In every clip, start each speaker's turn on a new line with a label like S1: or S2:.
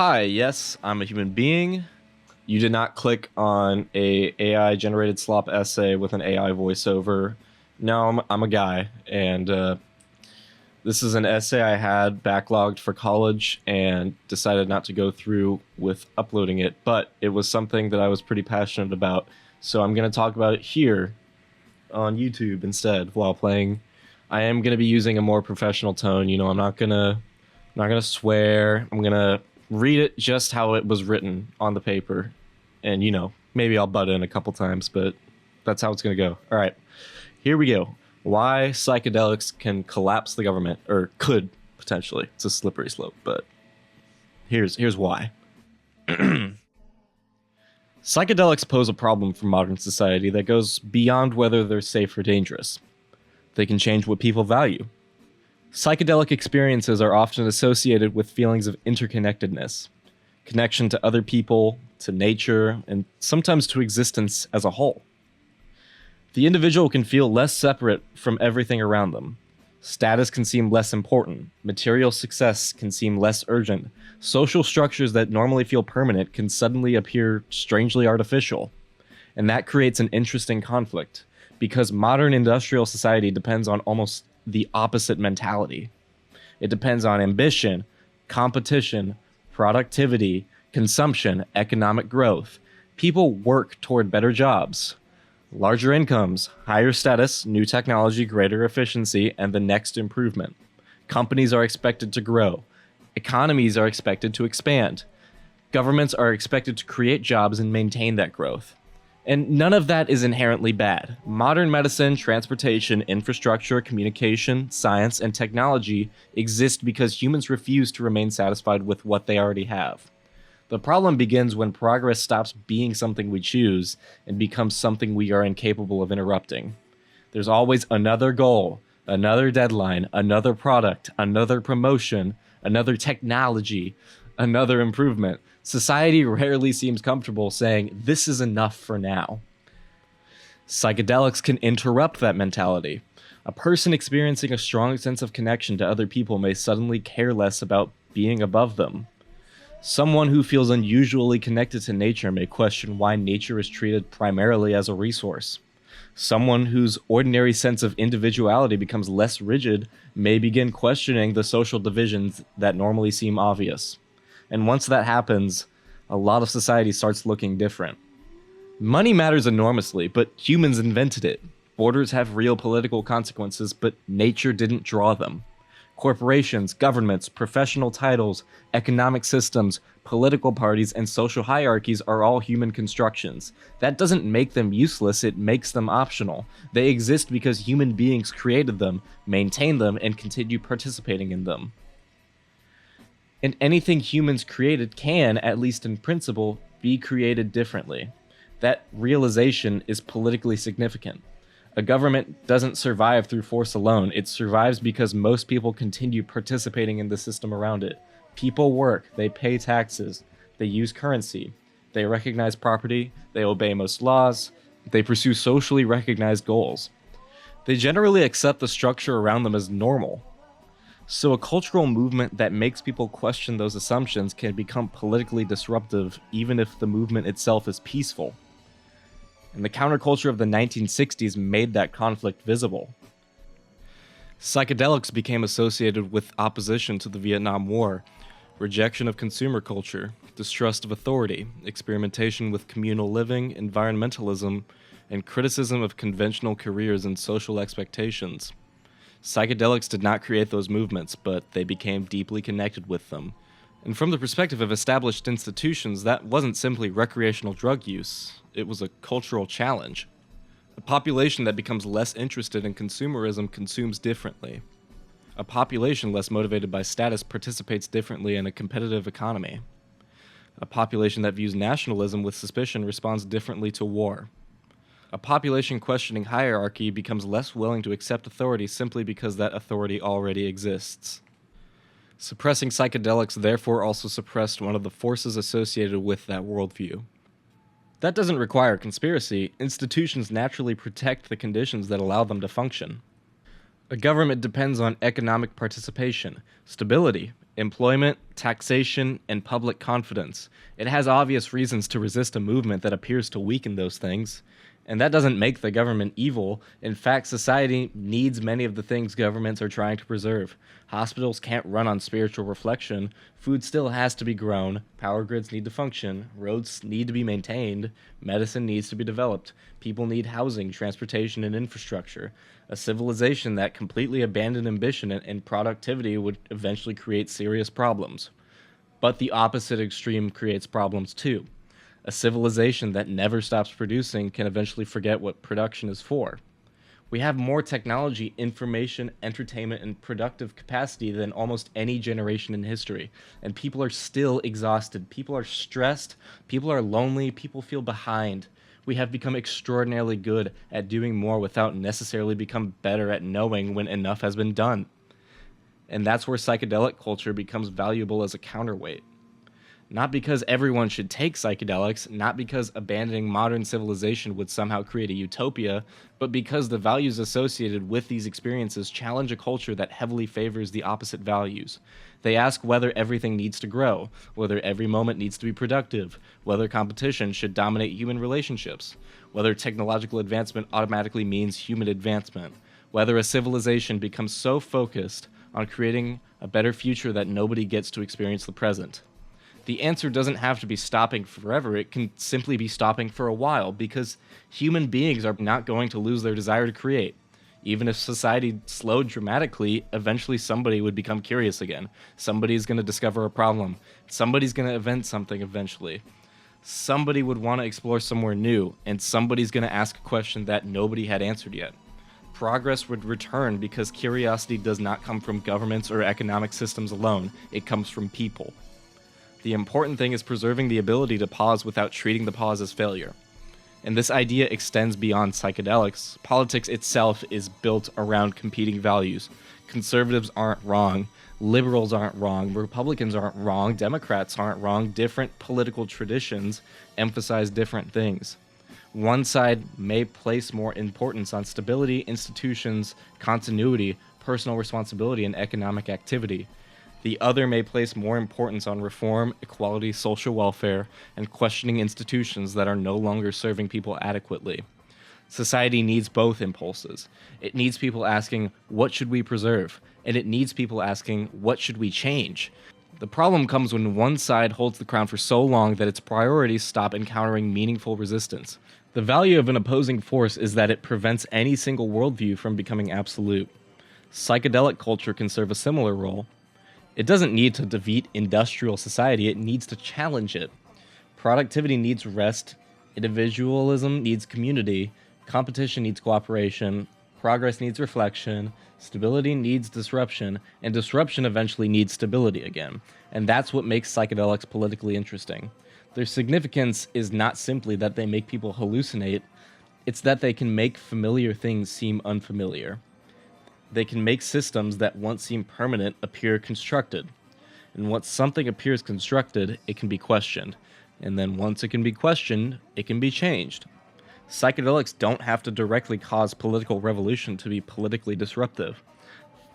S1: Hi, yes, I'm a human being. You did not click on a AI generated slop essay with an AI voiceover. No, I'm a guy, and this is an essay I had backlogged for college and decided not to go through with uploading it, but it was something that I was pretty passionate about, so I'm going to talk about it here on YouTube instead while playing. I am going to be using a more professional tone. I'm not gonna swear. I'm gonna read it just how it was written on the paper, and maybe I'll butt in a couple times, but that's how it's gonna go. All right, here we go. Why psychedelics can collapse the government, or could potentially. It's a slippery slope, but here's why. Psychedelics pose a problem for modern society that goes beyond whether they're safe or dangerous. They can change what people value. Psychedelic experiences are often associated with feelings of interconnectedness, connection to other people, to nature, and sometimes to existence as a whole. The individual can feel less separate from everything around them. Status can seem less important, material success can seem less urgent, social structures that normally feel permanent can suddenly appear strangely artificial. And that creates an interesting conflict, because modern industrial society depends on almost the opposite mentality. It depends on ambition, competition, productivity, consumption, economic growth. People work toward better jobs, larger incomes, higher status, new technology, greater efficiency, and the next improvement. Companies are expected to grow. Economies are expected to expand. Governments are expected to create jobs and maintain that growth. And none of that is inherently bad. Modern medicine, transportation, infrastructure, communication, science, and technology exist because humans refuse to remain satisfied with what they already have. The problem begins when progress stops being something we choose and becomes something we are incapable of interrupting. There's always another goal, another deadline, another product, another promotion, another technology, another improvement. Society rarely seems comfortable saying, "This is enough for now." Psychedelics can interrupt that mentality. A person experiencing a strong sense of connection to other people may suddenly care less about being above them. Someone who feels unusually connected to nature may question why nature is treated primarily as a resource. Someone whose ordinary sense of individuality becomes less rigid may begin questioning the social divisions that normally seem obvious. And once that happens, a lot of society starts looking different. Money matters enormously, but humans invented it. Borders have real political consequences, but nature didn't draw them. Corporations, governments, professional titles, economic systems, political parties, and social hierarchies are all human constructions. That doesn't make them useless, it makes them optional. They exist because human beings created them, maintain them, and continue participating in them. And anything humans created can, at least in principle, be created differently. That realization is politically significant. A government doesn't survive through force alone, it survives because most people continue participating in the system around it. People work, they pay taxes, they use currency, they recognize property, they obey most laws, they pursue socially recognized goals. They generally accept the structure around them as normal. So a cultural movement that makes people question those assumptions can become politically disruptive even if the movement itself is peaceful. And the counterculture of the 1960s made that conflict visible. Psychedelics became associated with opposition to the Vietnam War, rejection of consumer culture, distrust of authority, experimentation with communal living, environmentalism, and criticism of conventional careers and social expectations. Psychedelics did not create those movements, but they became deeply connected with them. And from the perspective of established institutions, that wasn't simply recreational drug use, it was a cultural challenge. A population that becomes less interested in consumerism consumes differently. A population less motivated by status participates differently in a competitive economy. A population that views nationalism with suspicion responds differently to war. A population questioning hierarchy becomes less willing to accept authority simply because that authority already exists. Suppressing psychedelics therefore also suppressed one of the forces associated with that worldview. That doesn't require conspiracy. Institutions naturally protect the conditions that allow them to function. A government depends on economic participation, stability, employment, taxation, and public confidence. It has obvious reasons to resist a movement that appears to weaken those things. And that doesn't make the government evil. In fact, society needs many of the things governments are trying to preserve. Hospitals can't run on spiritual reflection. Food still has to be grown. Power grids need to function. Roads need to be maintained. Medicine needs to be developed. People need housing, transportation, and infrastructure. A civilization that completely abandoned ambition and productivity would eventually create serious problems. But the opposite extreme creates problems too. A civilization that never stops producing can eventually forget what production is for. We have more technology, information, entertainment, and productive capacity than almost any generation in history. And people are still exhausted. People are stressed. People are lonely. People feel behind. We have become extraordinarily good at doing more without necessarily become better at knowing when enough has been done. And that's where psychedelic culture becomes valuable as a counterweight. Not because everyone should take psychedelics, not because abandoning modern civilization would somehow create a utopia, but because the values associated with these experiences challenge a culture that heavily favors the opposite values. They ask whether everything needs to grow, whether every moment needs to be productive, whether competition should dominate human relationships, whether technological advancement automatically means human advancement, whether a civilization becomes so focused on creating a better future that nobody gets to experience the present. The answer doesn't have to be stopping forever. It can simply be stopping for a while, because human beings are not going to lose their desire to create. Even if society slowed dramatically, eventually somebody would become curious again. Somebody's going to discover a problem. Somebody's going to invent something eventually. Somebody would want to explore somewhere new, and somebody's going to ask a question that nobody had answered yet. Progress would return because curiosity does not come from governments or economic systems alone. It comes from people. The important thing is preserving the ability to pause without treating the pause as failure. And this idea extends beyond psychedelics. Politics itself is built around competing values. Conservatives aren't wrong. Liberals aren't wrong. Republicans aren't wrong. Democrats aren't wrong. Different political traditions emphasize different things. One side may place more importance on stability, institutions, continuity, personal responsibility, and economic activity. The other may place more importance on reform, equality, social welfare, and questioning institutions that are no longer serving people adequately. Society needs both impulses. It needs people asking, what should we preserve? And it needs people asking, what should we change? The problem comes when one side holds the crown for so long that its priorities stop encountering meaningful resistance. The value of an opposing force is that it prevents any single worldview from becoming absolute. Psychedelic culture can serve a similar role. It doesn't need to defeat industrial society, it needs to challenge it. Productivity needs rest, individualism needs community, competition needs cooperation, progress needs reflection, stability needs disruption, and disruption eventually needs stability again. And that's what makes psychedelics politically interesting. Their significance is not simply that they make people hallucinate, it's that they can make familiar things seem unfamiliar. They can make systems that once seemed permanent appear constructed. And once something appears constructed, it can be questioned. And then once it can be questioned, it can be changed. Psychedelics don't have to directly cause political revolution to be politically disruptive.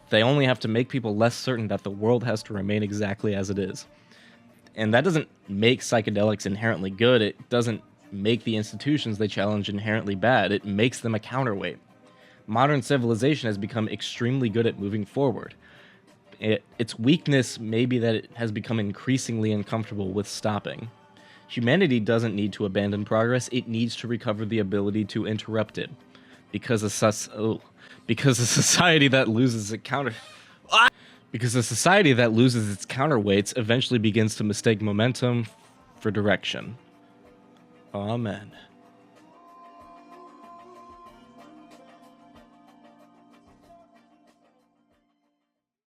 S1: They only have to make people less certain that the world has to remain exactly as it is. And that doesn't make psychedelics inherently good. It doesn't make the institutions they challenge inherently bad. It makes them a counterweight. Modern civilization has become extremely good at moving forward. Its weakness may be that it has become increasingly uncomfortable with stopping. Humanity doesn't need to abandon progress, it needs to recover the ability to interrupt it. Because a society that loses its counterweights eventually begins to mistake momentum for direction. Amen.